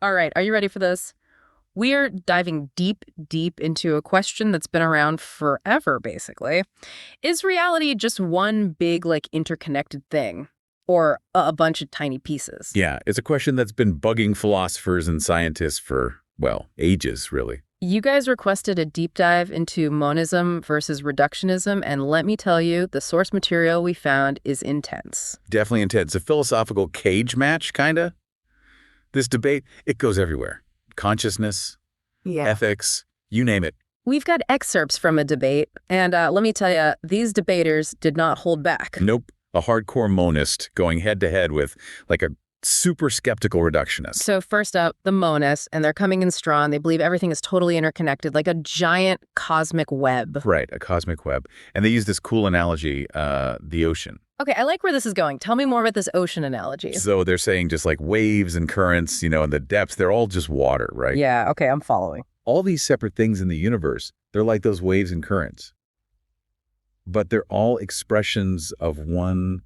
All right, are you ready for this? We're diving deep, deep into a question that's been around forever, basically. Is reality just one big, interconnected thing? Or a bunch of tiny pieces? Yeah, it's a question that's been bugging philosophers and scientists for, well, ages, really. You guys requested a deep dive into monism versus reductionism, and let me tell you, the source material we found is intense. Definitely intense. A philosophical cage match, kinda. This debate, it goes everywhere. Consciousness, Yeah. ethics, you name it. We've got excerpts from a debate, and let me tell you, these debaters did not hold back. Nope. A hardcore monist going head-to-head with, like, a super skeptical reductionist. So first up, the monists, and they're coming in strong. They believe everything is totally interconnected, like a giant cosmic web. Right, a cosmic web. And they use this cool analogy, the ocean. Okay, I like where this is going. Tell me more about this ocean analogy. So they're saying just like waves and currents, and the depths, they're all just water, right? Yeah, okay, I'm following. All these separate things in the universe, they're like those waves and currents. But they're all expressions of one,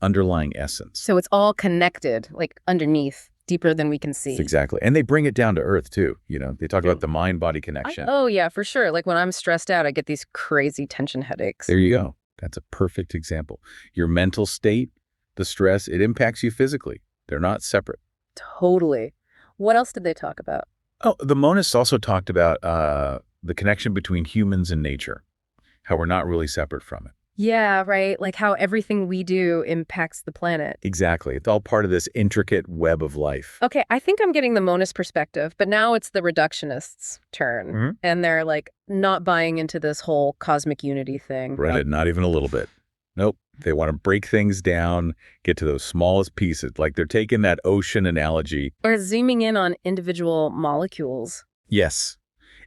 underlying essence. So it's all connected, underneath, deeper than we can see. Exactly. And they bring it down to earth, too. They talk about the mind-body connection. Oh, yeah, for sure. Like when I'm stressed out, I get these crazy tension headaches. There you go. That's a perfect example. Your mental state, the stress, it impacts you physically. They're not separate. Totally. What else did they talk about? Oh, the monists also talked about the connection between humans and nature, how we're not really separate from it. Yeah, right. Like how everything we do impacts the planet. Exactly. It's all part of this intricate web of life. Okay, I think I'm getting the monist perspective, but now it's the reductionists' turn. And they're not buying into this whole cosmic unity thing. Right, not even a little bit. Nope. They want to break things down, get to those smallest pieces. Like they're taking that ocean analogy. Or zooming in on individual molecules. Yes.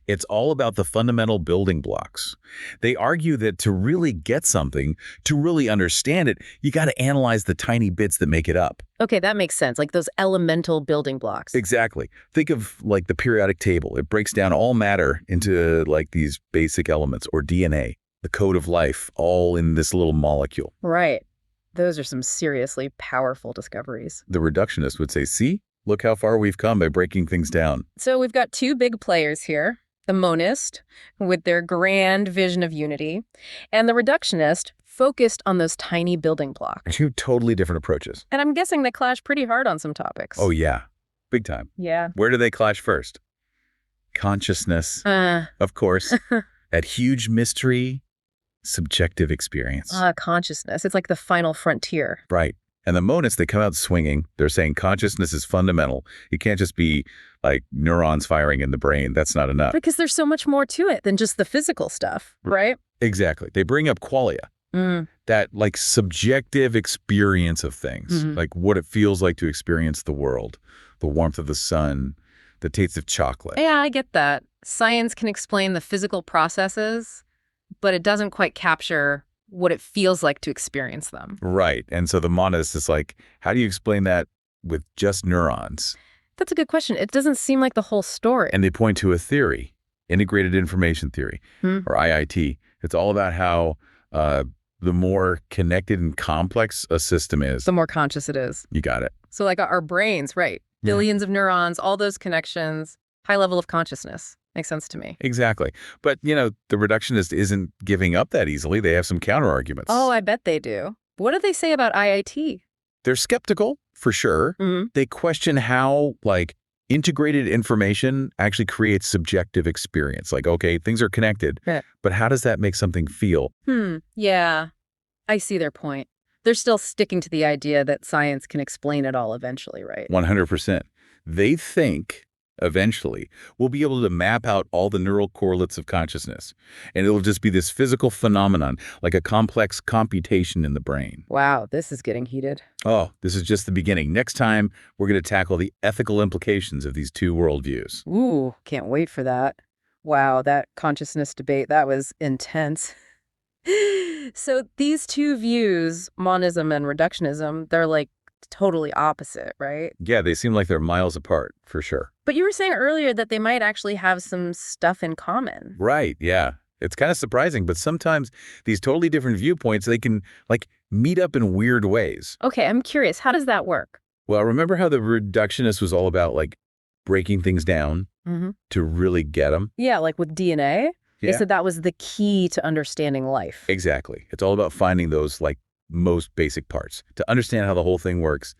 It's all about the fundamental building blocks. They argue that to really get something, to really understand it, you got to analyze the tiny bits that make it up. Okay, that makes sense. Like those elemental building blocks. Exactly. Think of the periodic table. It breaks down all matter into these basic elements, or DNA, the code of life, all in this little molecule. Right. Those are some seriously powerful discoveries. The reductionist would say, see, look how far we've come by breaking things down. So we've got two big players here. The monist, with their grand vision of unity, and the reductionist, focused on those tiny building blocks. Two totally different approaches. And I'm guessing they clash pretty hard on some topics. Oh, yeah. Big time. Yeah. Where do they clash first? Consciousness, of course. That huge mystery, subjective experience. Consciousness. It's like the final frontier. Right. And the monists, they come out swinging. They're saying consciousness is fundamental. It can't just be like neurons firing in the brain. That's not enough. Because there's so much more to it than just the physical stuff, right? Exactly. They bring up qualia, that subjective experience of things, like what it feels like to experience the world, the warmth of the sun, the taste of chocolate. Yeah, I get that. Science can explain the physical processes, but it doesn't quite capture what it feels like to experience them. Right. And so the monist is like, how do you explain that with just neurons? That's a good question. It doesn't seem like the whole story. And they point to a theory, integrated information theory, or IIT. It's all about how the more connected and complex a system is, the more conscious it is. You got it. So like our brains, right? Billions of neurons, all those connections, high level of consciousness. Makes sense to me. Exactly. But, the reductionist isn't giving up that easily. They have some counter-arguments. Oh, I bet they do. What do they say about IIT? They're skeptical, for sure. They question how, integrated information actually creates subjective experience. Okay, things are connected, but how does that make something feel? Yeah, I see their point. They're still sticking to the idea that science can explain it all eventually, right? 100%. They think eventually we'll be able to map out all the neural correlates of consciousness, and it'll just be this physical phenomenon, like a complex computation in the brain. Wow, this is getting heated. Oh, this is just the beginning. Next time, we're going to tackle the ethical implications of these two worldviews. Ooh, can't wait for that. Wow, that consciousness debate, that was intense. So these two views, monism and reductionism, they're totally opposite, right? Yeah, they seem like they're miles apart, for sure. But you were saying earlier that they might actually have some stuff in common. Right, yeah. It's kind of surprising, but sometimes these totally different viewpoints, they can, meet up in weird ways. Okay, I'm curious. How does that work? Well, remember how the reductionist was all about, breaking things down Hmm. to really get them. Yeah, like with DNA, they Yeah. said that was the key to understanding life. Exactly. It's all about finding those, like, most basic parts to understand how the whole thing works.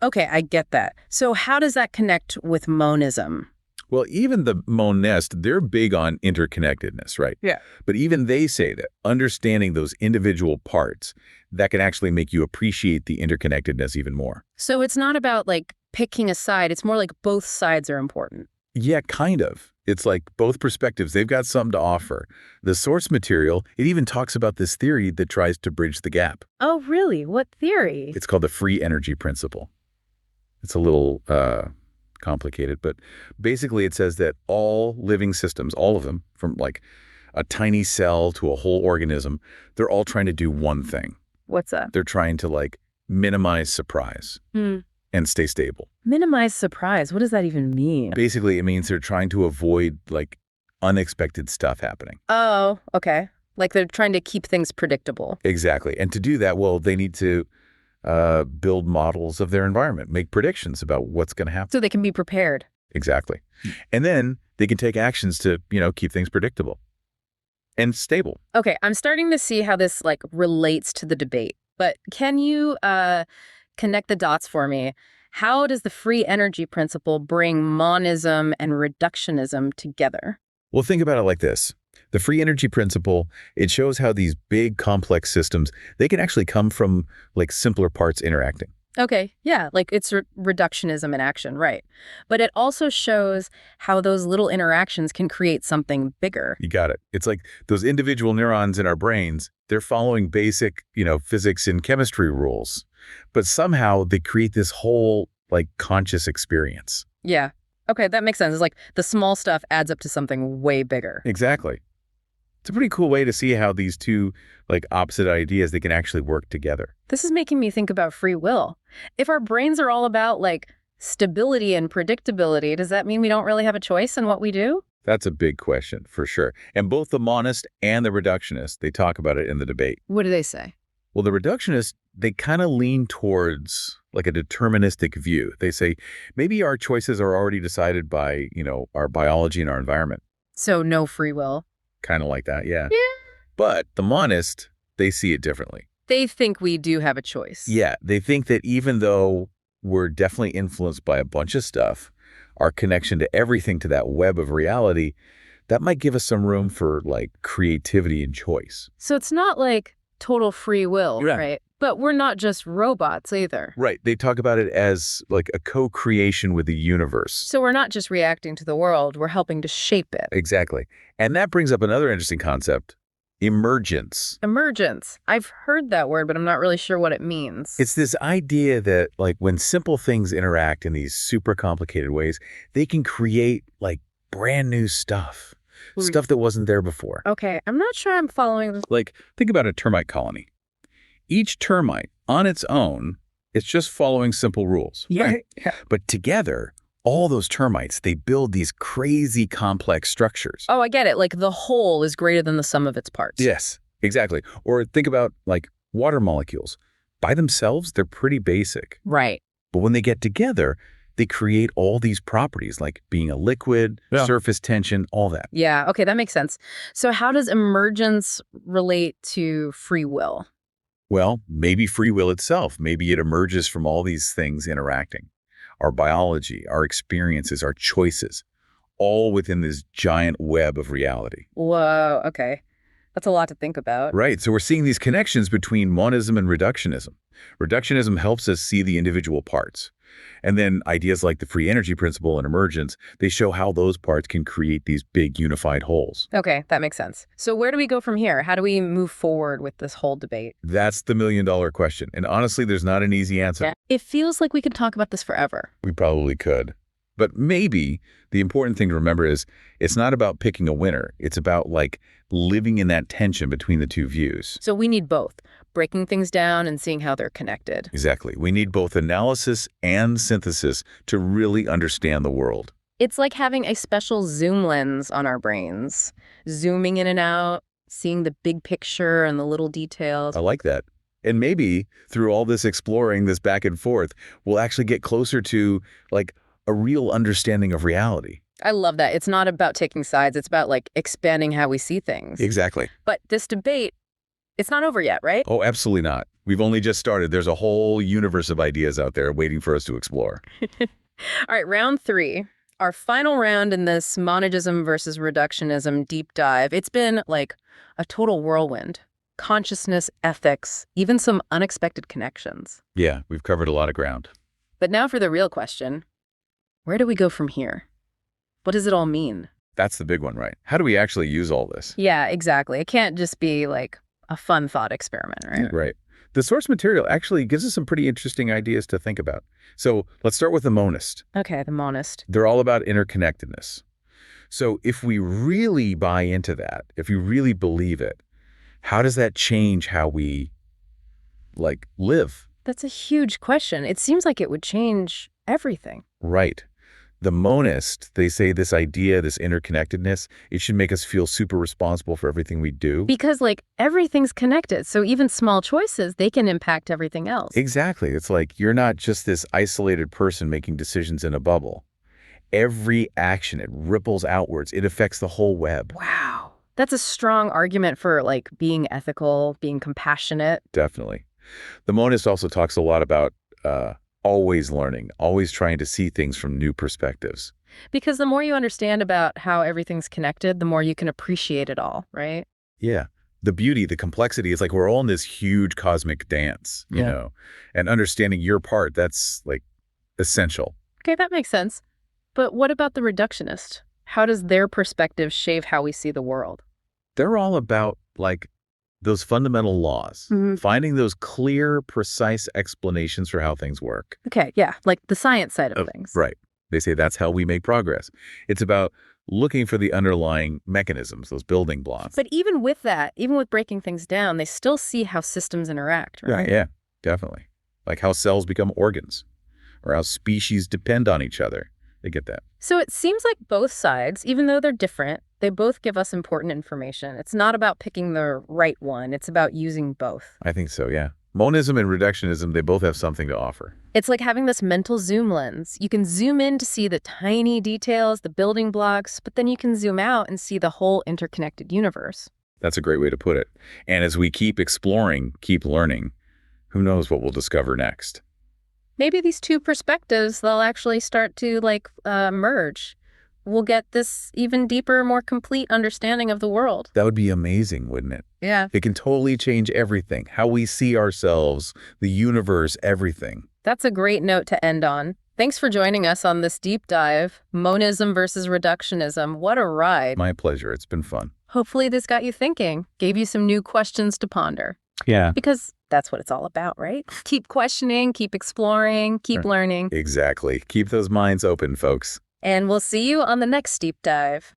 Okay, I get that. So how does that connect with monism? Well, even the Monist, they're big on interconnectedness, right? Yeah. But even they say that understanding those individual parts, that can actually make you appreciate the interconnectedness even more. So it's not about like picking a side, it's more like both sides are important. Yeah, kind of. It's like both perspectives, they've got something to offer. The source material, it even talks about this theory that tries to bridge the gap. Oh, really? What theory? It's called the free energy principle. It's a little complicated, but basically it says that all living systems, all of them, from like a tiny cell to a whole organism, they're all trying to do one thing. What's that? They're trying to like minimize surprise and stay stable. Minimize surprise. What does that even mean? Basically, it means they're trying to avoid like unexpected stuff happening. Oh, okay. Like they're trying to keep things predictable. Exactly. And to do that, well, they need to build models of their environment, make predictions about what's going to happen. So they can be prepared. Exactly. And then they can take actions to, keep things predictable and stable. Okay, I'm starting to see how this like relates to the debate. But can you connect the dots for me? How does the free energy principle bring monism and reductionism together? Well, think about it like this. The free energy principle, it shows how these big complex systems, they can actually come from like simpler parts interacting. Okay, yeah, like it's reductionism in action, right. But it also shows how those little interactions can create something bigger. You got it. It's like those individual neurons in our brains, they're following basic, physics and chemistry rules. But somehow they create this whole like conscious experience. Yeah. Okay, that makes sense. It's like the small stuff adds up to something way bigger. Exactly. It's a pretty cool way to see how these two like opposite ideas, they can actually work together. This is making me think about free will. If our brains are all about like stability and predictability, does that mean we don't really have a choice in what we do? That's a big question for sure. And both the monist and the reductionist, they talk about it in the debate. What do they say? Well, the reductionists, they kind of lean towards like a deterministic view. They say maybe our choices are already decided by, our biology and our environment. So no free will. Kind of like that, yeah. Yeah. But the monist, they see it differently. They think we do have a choice. Yeah, they think that even though we're definitely influenced by a bunch of stuff, our connection to everything, to that web of reality, that might give us some room for like creativity and choice. So it's not like total free will, Yeah. right? But we're not just robots either. Right. They talk about it as like a co-creation with the universe. So we're not just reacting to the world, we're helping to shape it. Exactly. And that brings up another interesting concept, emergence. Emergence. I've heard that word, but I'm not really sure what it means. It's this idea that like when simple things interact in these super complicated ways, they can create like brand new stuff, stuff that wasn't there before. Okay, I'm not sure I'm following. Like think about a termite colony. Each termite on its own, it's just following simple rules. Yeah. But together, all those termites, they build these crazy complex structures. Oh, I get it. Like the whole is greater than the sum of its parts. Yes, exactly. Or think about like water molecules. By themselves, they're pretty basic. Right. But when they get together, they create all these properties like being a liquid, surface tension, all that. Yeah, okay, that makes sense. So how does emergence relate to free will? Well, maybe free will itself. Maybe it emerges from all these things interacting. Our biology, our experiences, our choices, all within this giant web of reality. Whoa, okay. That's a lot to think about. Right. So we're seeing these connections between monism and reductionism. Reductionism helps us see the individual parts. And then ideas like the free energy principle and emergence, they show how those parts can create these big unified wholes. Okay, that makes sense. So where do we go from here? How do we move forward with this whole debate? That's the million-dollar question. And honestly, there's not an easy answer. It feels like we could talk about this forever. We probably could. But maybe the important thing to remember is it's not about picking a winner. It's about like living in that tension between the two views. So we need both, breaking things down and seeing how they're connected. Exactly. We need both analysis and synthesis to really understand the world. It's like having a special zoom lens on our brains, zooming in and out, seeing the big picture and the little details. I like that. And maybe through all this exploring, this back and forth, we'll actually get closer to like a real understanding of reality. I love that. It's not about taking sides. It's about like expanding how we see things. Exactly. But this debate, it's not over yet, right? Oh, absolutely not. We've only just started. There's a whole universe of ideas out there waiting for us to explore. All right, round 3. Our final round in this monism versus reductionism deep dive. It's been like a total whirlwind. Consciousness, ethics, even some unexpected connections. Yeah, we've covered a lot of ground. But now for the real question. Where do we go from here? What does it all mean? That's the big one, right? How do we actually use all this? Yeah, exactly. It can't just be like a fun thought experiment, right? Right. The source material actually gives us some pretty interesting ideas to think about. So let's start with the monist. Okay, the monist. They're all about interconnectedness. So if we really buy into that, if you really believe it, how does that change how we, live? That's a huge question. It seems like it would change everything. Right. The monist, they say this idea, this interconnectedness, it should make us feel super responsible for everything we do. Because, like, everything's connected, so even small choices, they can impact everything else. Exactly. It's like you're not just this isolated person making decisions in a bubble. Every action, it ripples outwards. It affects the whole web. Wow. That's a strong argument for, like, being ethical, being compassionate. Definitely. The monist also talks a lot about always learning, always trying to see things from new perspectives. Because the more you understand about how everything's connected, the more you can appreciate it all, right? Yeah. The beauty, the complexity, it's like we're all in this huge cosmic dance, you know, and understanding your part, that's essential. Okay, that makes sense. But what about the reductionist? How does their perspective shape how we see the world? They're all about those fundamental laws, finding those clear, precise explanations for how things work. Okay, yeah, like the science side of things. Right. They say that's how we make progress. It's about looking for the underlying mechanisms, those building blocks. But even with that, even with breaking things down, they still see how systems interact, right? Yeah, definitely. Like how cells become organs or how species depend on each other. They get that. So it seems like both sides, even though they're different, they both give us important information. It's not about picking the right one. It's about using both. I think so, yeah. Monism and reductionism, they both have something to offer. It's like having this mental zoom lens. You can zoom in to see the tiny details, the building blocks, but then you can zoom out and see the whole interconnected universe. That's a great way to put it. And as we keep exploring, keep learning, who knows what we'll discover next. Maybe these two perspectives, they'll actually start to merge. We'll get this even deeper, more complete understanding of the world. That would be amazing, wouldn't it? Yeah. It can totally change everything. How we see ourselves, the universe, everything. That's a great note to end on. Thanks for joining us on this deep dive, Monism versus Reductionism. What a ride. My pleasure. It's been fun. Hopefully this got you thinking, gave you some new questions to ponder. Yeah. Because that's what it's all about, right? Keep questioning, keep exploring, keep learning. Exactly. Keep those minds open, folks. And we'll see you on the next deep dive.